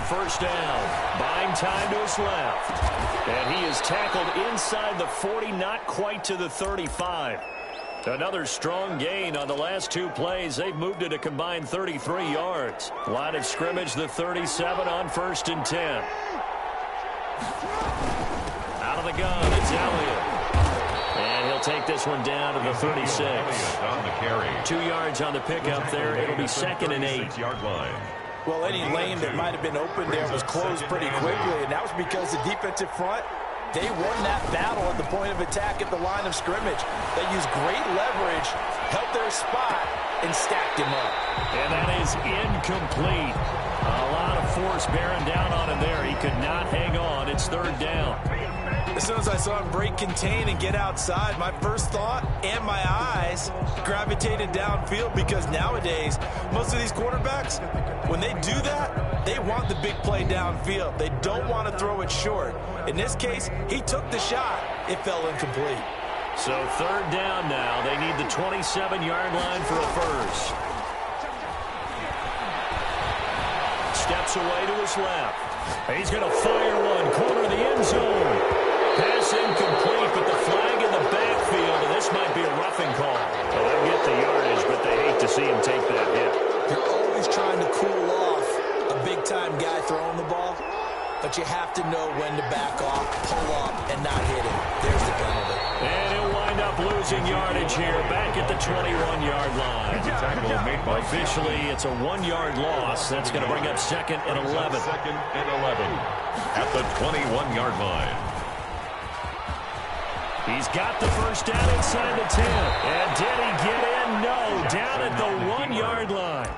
first down. Buying time to his left. And he is tackled inside the 40, not quite to the 35. Another strong gain on the last two plays. They've moved it a combined 33 yards. Line of scrimmage, the 37 on 1st and 10. Out of the gun, it's Elliott. And he'll take this one down to the 36. 2 yards on the pickup there. It'll be 2nd and 8. Well, any lane that might have been open there was closed pretty quickly, and that was because the defensive front, they won that battle at the point of attack at the line of scrimmage. They used great leverage, held their spot, and stacked him up. And that is incomplete. A lot of force bearing down on him there. He could not hang on. It's 3rd down. As soon as I saw him break contain and get outside, my first thought and my eyes gravitated downfield, because nowadays, most of these quarterbacks, when they do that, they want the big play downfield. They don't want to throw it short. In this case, he took the shot. It fell incomplete. So 3rd down now. They need the 27-yard line for a first. Steps away to his left. He's going to fire one. Corner of the end zone. Pass incomplete, but the flag in the backfield, and this might be a roughing call. Well, they'll get the yardage, but they hate to see him take that hit. You're always trying to cool off a big-time guy throwing the ball, but you have to know when to back off, pull up, and not hit him. There's the penalty. And he'll wind up losing yardage here, back at the 21-yard line. Officially, it's a 1-yard loss. That's going to bring up 2nd and 11. 2nd and 11 at the 21-yard line. He's got the first down inside the 10. And did he get in? No, down at the 1-yard line.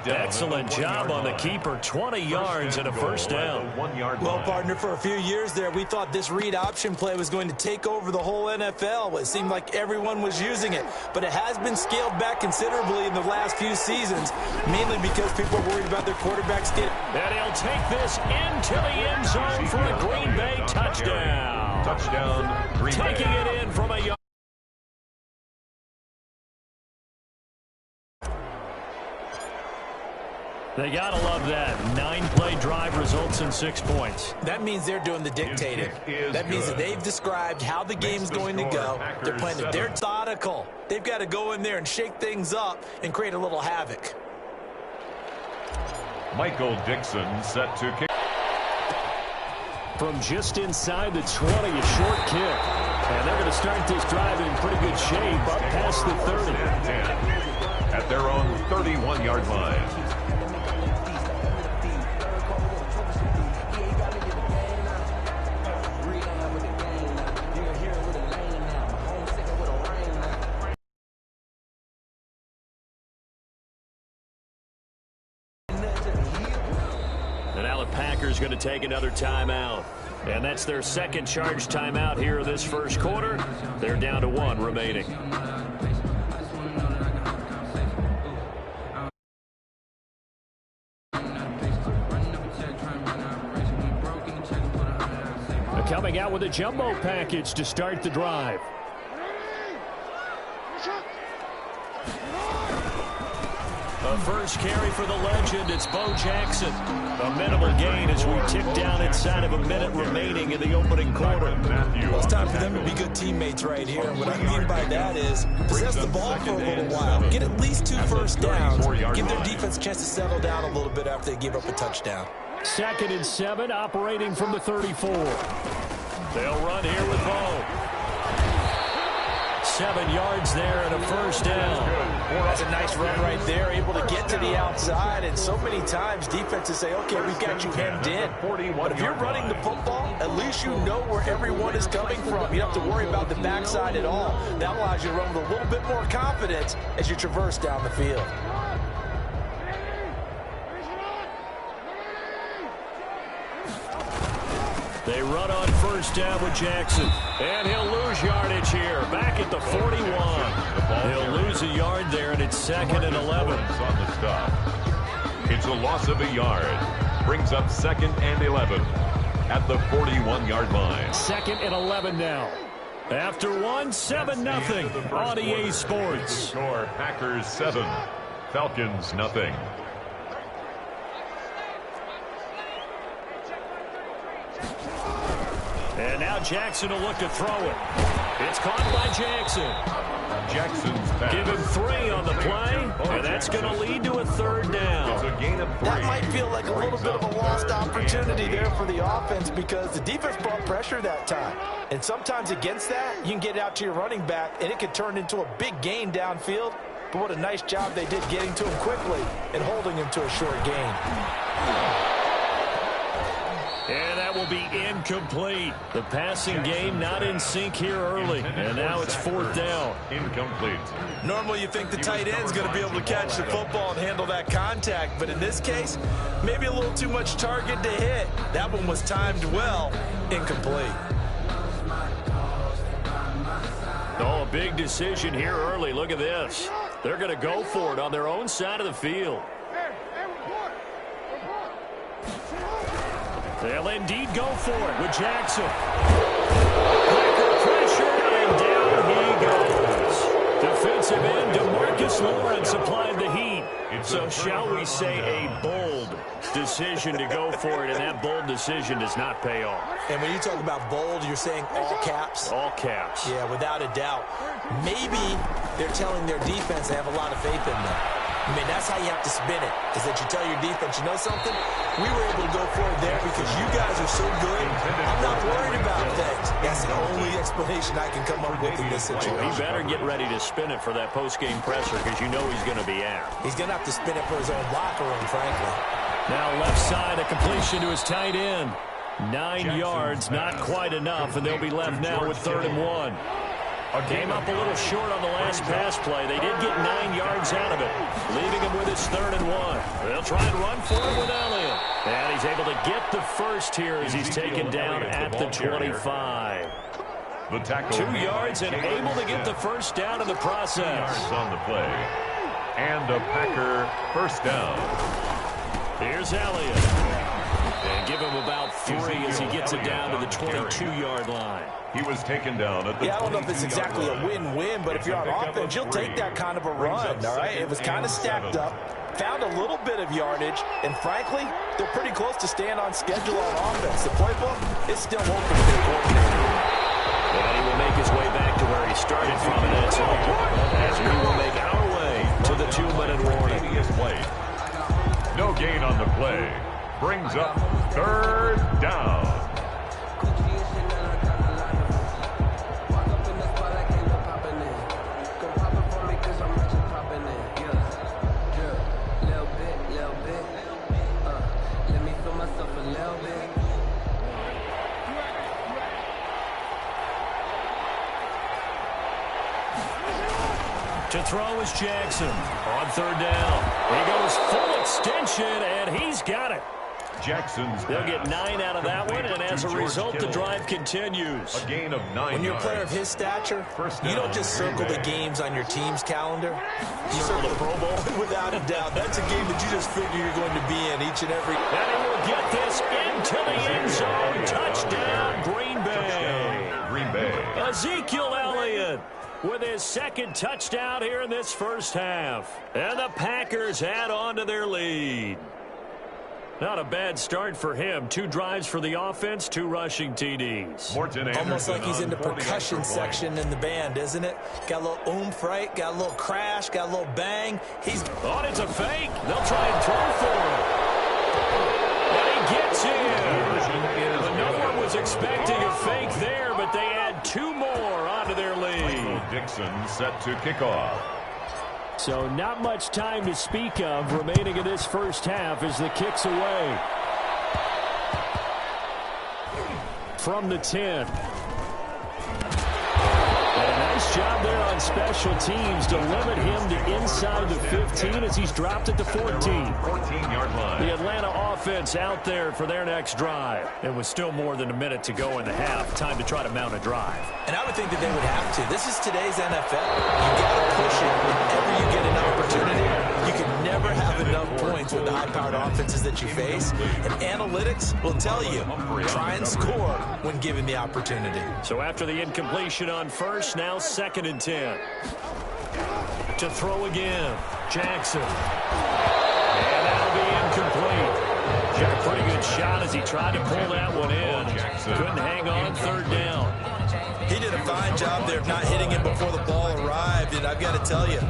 Excellent job on the keeper. 20 yards and a first down. Well, partner, for a few years there, we thought this read option play was going to take over the whole NFL. It seemed like everyone was using it, but it has been scaled back considerably in the last few seasons, mainly because people are worried about their quarterbacks getting. And he'll take this into the end zone for a Green Bay touchdown. Touchdown, Green Bay. Taking it in from a yard. They got to love that. 9-play drive results in 6 points. That means they're doing the dictating. That means that they've described how the game's going to go. They're playing it. They're methodical. They've got to go in there and shake things up and create a little havoc. Michael Dixon set to kick. From just inside the 20, a short kick. And they're going to start this drive in pretty good shape up past the 30. At their own 31-yard line. Packers going to take another timeout. And that's their second charge timeout here in this first quarter. They're down to 1 remaining. Coming out with a jumbo package to start the drive. A first carry for the legend. It's Bo Jackson. A minimal gain as we tick down inside of a minute remaining in the opening quarter. Well, it's time for them to be good teammates right here. And what I mean by that is possess the ball for a little while. Get at least 2 first downs. Give their defense a chance to settle down a little bit after they give up a touchdown. 2nd and 7, operating from the 34. They'll run here with Bo. 7 yards there and a first down. That's a nice run right there, able to get to the outside. And so many times defenses say, okay, we've got you hemmed in. But if you're running the football, at least you know where everyone is coming from. You don't have to worry about the backside at all. That allows you to run with a little bit more confidence as you traverse down the field. They run on first down with Jackson. And he'll lose yardage here. Back at the 41. He'll lose a yard there, and it's 2nd and 11. On the stop. It's a loss of a yard. Brings up 2nd and 11 at the 41-yard line. 2nd and 11 now. After 7-0 on EA Sports. Score, Packers 7, Falcons 0. And now Jackson will look to throw it. It's caught by Jackson. Jackson's pass. Give him 3 on the play, and that's going to lead to a 3rd down. It's a gain of 3. That might feel like a little bit of a lost opportunity there for the offense because the defense brought pressure that time. And sometimes against that, you can get out to your running back, and it could turn into a big gain downfield. But what a nice job they did getting to him quickly and holding him to a short gain. And that will be incomplete. The passing game not in sync here early. And now it's 4th down. Incomplete. Normally you think the tight end's going to be able to catch the football and handle that contact. But in this case, maybe a little too much target to hit. That one was timed well. Incomplete. Oh, a big decision here early. Look at this. They're going to go for it on their own side of the field. They'll indeed go for it with Jackson. Backer pressure, and down he goes. Defensive end DeMarcus Lawrence applied the heat. So shall we say a bold decision to go for it, and that bold decision does not pay off. And when you talk about bold, you're saying all caps? All caps. Yeah, without a doubt. Maybe they're telling their defense they have a lot of faith in them. I mean, that's how you have to spin it, is that you tell your defense, you know something? We were able to go for it there because you guys are so good. I'm not worried about things. That's the only explanation I can come up with in this situation. He better get ready to spin it for that post-game presser because you know he's going to be out. He's going to have to spin it for his own locker room, frankly. Now left side, a completion to his tight end. 9 yards, not quite enough, and they'll be left now with 3rd and 1. Came up a little short on the last pass play. They did get 9 yards out of it, leaving him with his 3rd and 1. They'll try and run for it with Elliott. And he's able to get the first here as he's taken down at the 25. The tackle 2 yards and able to get the first down in the process. Yards on the play. And a Packer first down. Here's Elliott. And give him about 3 as he gets it down to the 22-yard line. He was taken down at the Yeah, I don't know if it's exactly a win-win, but if you're on offense, you'll take that kind of a run, all right? It was kind of stacked up, found a little bit of yardage, and frankly, they're pretty close to staying on schedule on offense. The playbook is still open for the coordinator. And he will make his way back to where he started from, and that's all. As we will make our way to the 2-minute warning. No gain on the play. Brings up 3rd down. To throw is Jackson on 3rd down. He goes full extension, and he's got it. Jackson's They'll get 9 out of that one, and as a result, the drive continues. A gain of 9 When you're a yards. player of his stature, you don't just circle the games on your team's calendar. You circle the Pro Bowl. Without a doubt. That's a game that you just figure you're going to be in each and every. And he will get this into the end zone. Touchdown, Green Bay. Green Bay. Ezekiel Elliott with his 2nd touchdown here in this first half. And the Packers add on to their lead. Not a bad start for him. 2 drives for the offense, 2 rushing TDs. Almost like he's in the percussion section in the band, isn't it? Got a little oomph, right? Got a little crash, got a little bang. He's thought it's a fake. They'll try and throw for him. And he gets in. But no one was expecting a fake there, but they add 2 more onto their lead. Dixon set to kick off. So not much time to speak of remaining in this first half as the kick's away. From the 10. And a nice job there on special teams to limit him to inside the 15 as he's dropped at the 14. 14-yard line. The Atlanta offense out there for their next drive. It was still more than a minute to go in the half. Time to try to mount a drive. And I would think that they would have to. This is today's NFL. You got to push it whenever you get an opportunity. You can never have enough points with the high-powered offenses that you face. And analytics will tell you, try and score when given the opportunity. So after the incompletion on first, now 2nd and 10. To throw again, Jackson. And that'll be incomplete. Took a pretty good shot as he tried to pull that one in. Couldn't hang on third down. He did a fine job there of not hitting him before the ball arrived, and I've got to tell you,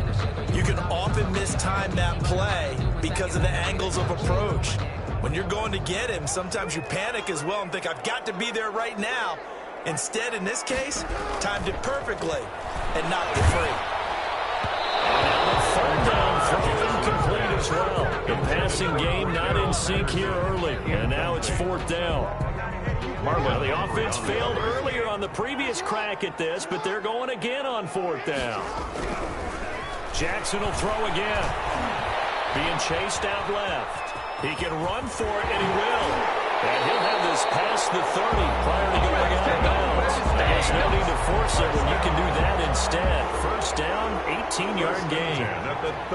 you can often mistime that play because of the angles of approach. When you're going to get him, sometimes you panic as well and think, I've got to be there right now. Instead, in this case, timed it perfectly and knocked it free. And now the third down throw incomplete as well. The passing game not in sync here early, and now it's fourth down. Now the offense failed earlier on the previous crack at this, but they're going again on fourth down. Jackson will throw again. Being chased out left. He can run for it, and he will. And he'll have this past the 30 prior to going out of bounds. I guess no need to force it when you can do that instead. First down, 18-yard gain.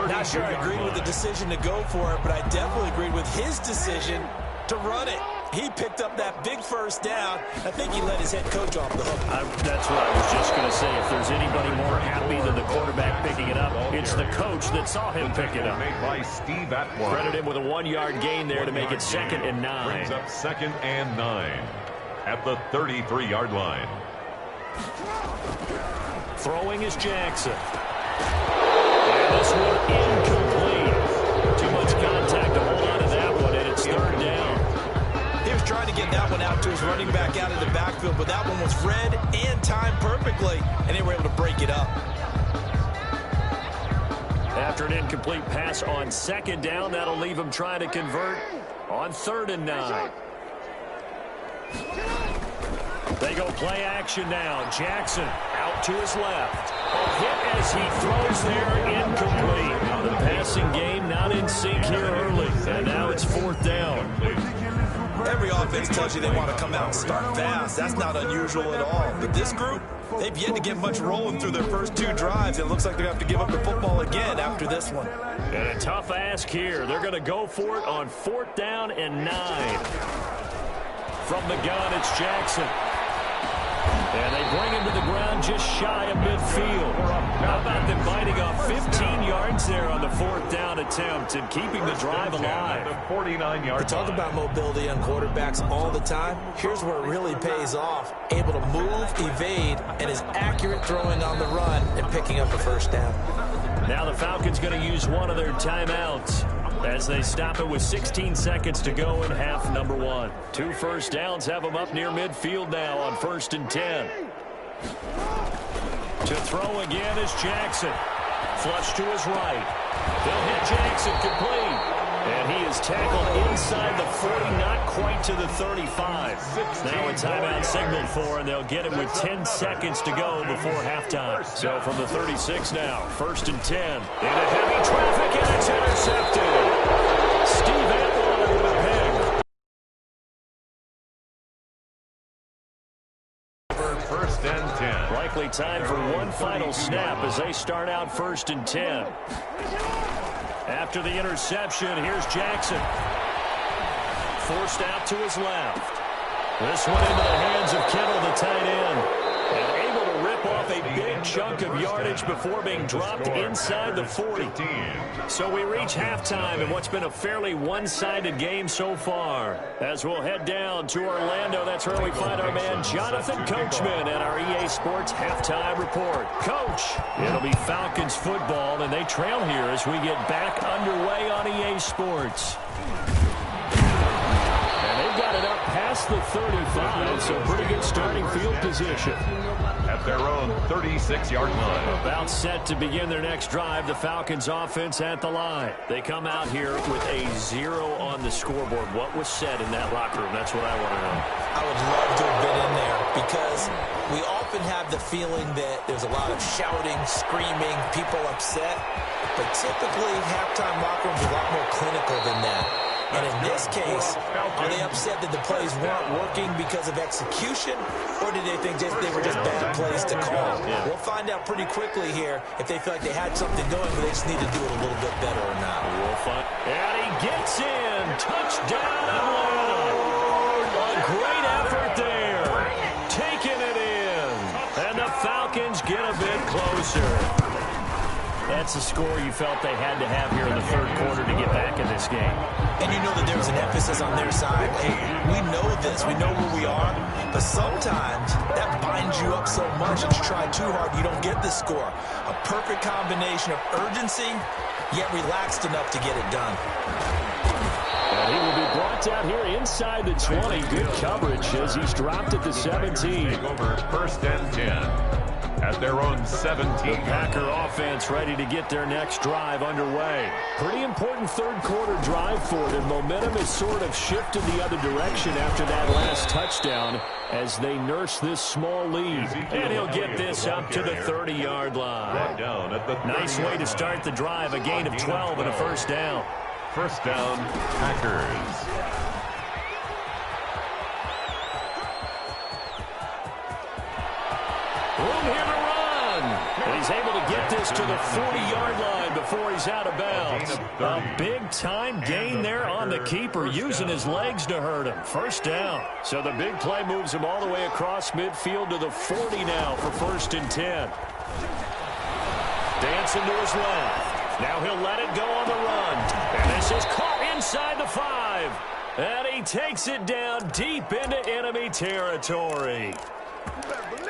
Not sure I agreed with the decision to go for it, but I definitely agreed with his decision to run it. He picked up that big first down. I think he let his head coach off the hook. That's what I was just going to say. If there's anybody more happy than the quarterback picking it up, it's the coach that saw him pick it up. Credit him with a 1-yard gain there to make it 2nd and 9. Brings up 2nd and 9 at the 33-yard line. Throwing is Jackson. And this one incomplete. Too much contact to hold on to that one, and it's third down. He was trying to get that one out to his running back out of the backfield, but that one was read and timed perfectly, and they were able to break it up. After an incomplete pass on 2nd down, that'll leave him trying to convert on 3rd and 9. They go play action now. Jackson out to his left. A hit as he throws there, incomplete. The passing game not in sync here early, and now it's 4th down. Every offense tells you they want to come out and start fast. That's not unusual at all. But this group, they've yet to get much rolling through their first 2 drives. It looks like they're going to have to give up the football again after this one. And a tough ask here. They're going to go for it on 4th down and 9. From the gun, it's Jackson. And they bring him to the ground just shy of midfield. How about them biting off 15 yards there on the 4th down attempt and keeping the drive alive? 49-yard. Talk about mobility on quarterbacks all the time. Here's where it really pays off. Able to move, evade, and is accurate throwing on the run and picking up a first down. Now the Falcons going to use one of their timeouts as they stop it with 16 seconds to go in half number 1. 2 first downs have them up near midfield now on 1st and 10. To throw again is Jackson. Flush to his right. They'll hit Jackson complete. And he is tackled inside the 40, not quite to the 35. Now a timeout signaled for, and they'll get him with 10 seconds to go before halftime. So from the 36 now, 1st and 10. Into heavy traffic, and it's intercepted. Steve Atwater with a pick. 1st and 10. Likely time for one final snap as they start out 1st and 10. After the interception, here's Jackson. Forced out to his left. This one into the hands of Kittle, the tight end. And able to rip off a big chunk of yardage before being dropped inside the 40. So we reach halftime in what's been a fairly one-sided game so far. As we'll head down to Orlando, that's where we find our man Jonathan Coachman at our EA Sports Halftime Report. Coach, it'll be Falcons football, and they trail here as we get back underway on EA Sports. And they've got it up past the 35, so pretty good starting field position. At their own 36-yard line. About set to begin their next drive, the Falcons offense at the line. They come out here with a 0 on the scoreboard. What was said in that locker room? That's what I want to know. I would love to have been in there because we often have the feeling that there's a lot of shouting, screaming, people upset. But typically, halftime locker rooms are a lot more clinical than that. And in this case, are they upset that the plays weren't working because of execution, or did they think they were just bad plays to call? Yeah. We'll find out pretty quickly here if they feel like they had something going, but they just need to do it a little bit better or not. We'll find. And he gets in. Touchdown, Atlanta. A great effort there. Taking it in. And the Falcons get a bit closer. That's the score you felt they had to have here in the 3rd quarter to get back in this this game. And you know that there was an emphasis on their side. Hey, we know this. We know where we are. But sometimes that binds you up so much that you try too hard, you don't get the score. A perfect combination of urgency, yet relaxed enough to get it done. And he will be brought down here inside the 20. Good coverage as he's dropped at the 17. Over 1st and 10. At their own 17. The Packer offense ready to get their next drive underway. Pretty important third quarter drive for them. Momentum has sort of shifted the other direction after that last touchdown as they nurse this small lead. And he'll get this up to the 30-yard line. Nice way to start the drive. A gain of 12 and a first down. First down, Packers. Room here to run. And he's able to get this to the 40-yard line before he's out of bounds. A big-time gain there on the keeper, using his legs to hurt him. First down. So the big play moves him all the way across midfield to the 40 now for 1st and 10. Dancing to his left. Now he'll let it go on the run. And this is caught inside the 5. And he takes it down deep into enemy territory.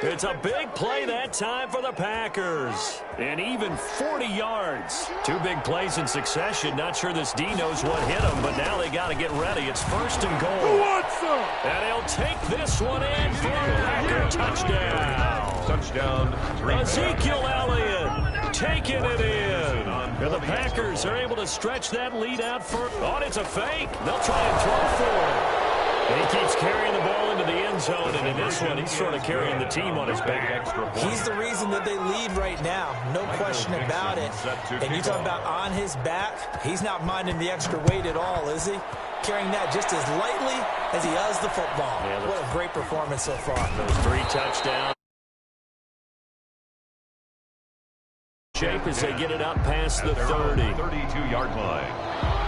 It's a big play that time for the Packers. And even 40 yards. 2 big plays in succession. Not sure this D knows what hit him, but now they got to get ready. It's 1st and goal. Who wants some? And he'll take this one in for a Packer touchdown. Touchdown. Ezekiel Elliott taking it in. And the Packers are able to stretch that lead out for... Oh, it's a fake. They'll try and throw for it. And he keeps carrying the ball into the end zone, and in this one, he's sort of carrying the team on his back. He's the reason that they lead right now. No question about it. And you talk about on his back, he's not minding the extra weight at all, is he? Carrying that just as lightly as he does the football. Yeah, what a great performance so far. Those 3 touchdowns. Shape as they get it up past the 30. 32-yard line.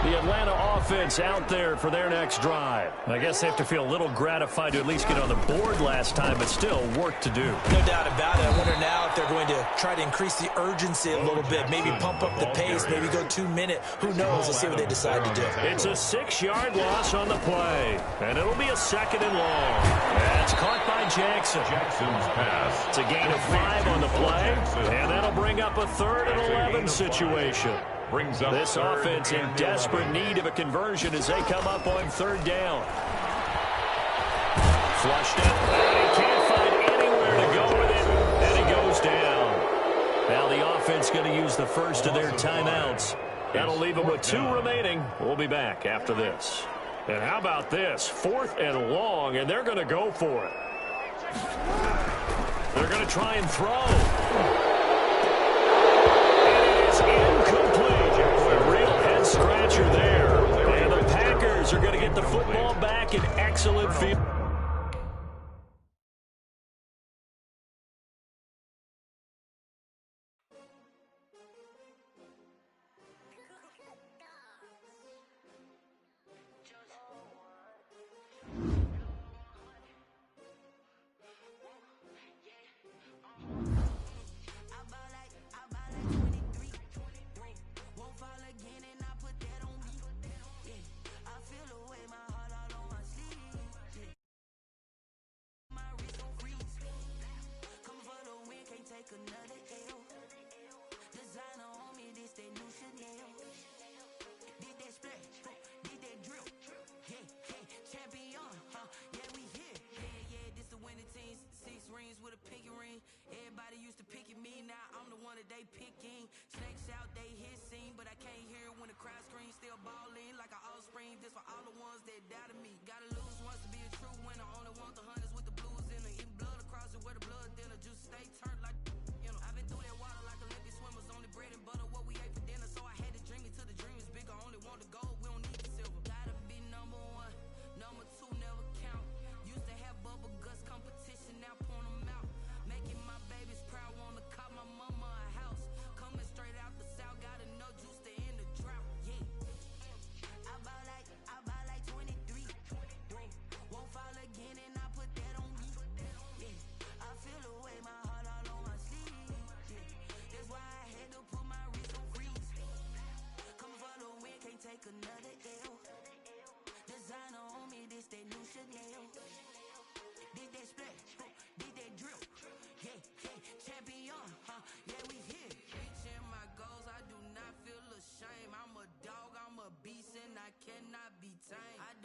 The Atlanta offense out there for their next drive. I guess they have to feel a little gratified to at least get on the board last time, but still work to do. No doubt about it. I wonder now if they're going to try to increase the urgency a little bit, maybe pump up the pace, maybe go 2-minute. Who knows? Let's see what they decide to do. It's a 6-yard loss on the play, and it'll be a 2nd and long. That's caught by Jackson. Jackson's pass. It's a gain of 5 on the play, and that'll bring up a 3rd and 11 situation. Brings up this offense in desperate need of a conversion as they come up on 3rd down. Flushed it. He can't find anywhere to go with it, and it goes down. Now the offense going to use the first of their timeouts. That'll leave them with 2 remaining. We'll be back after this. And how about this? 4th and long, and they're going to go for it. They're going to try and throw. It is incomplete. A real head-scratcher there. And the Packers are going to get the football back in excellent field. Another cannot be tamed. I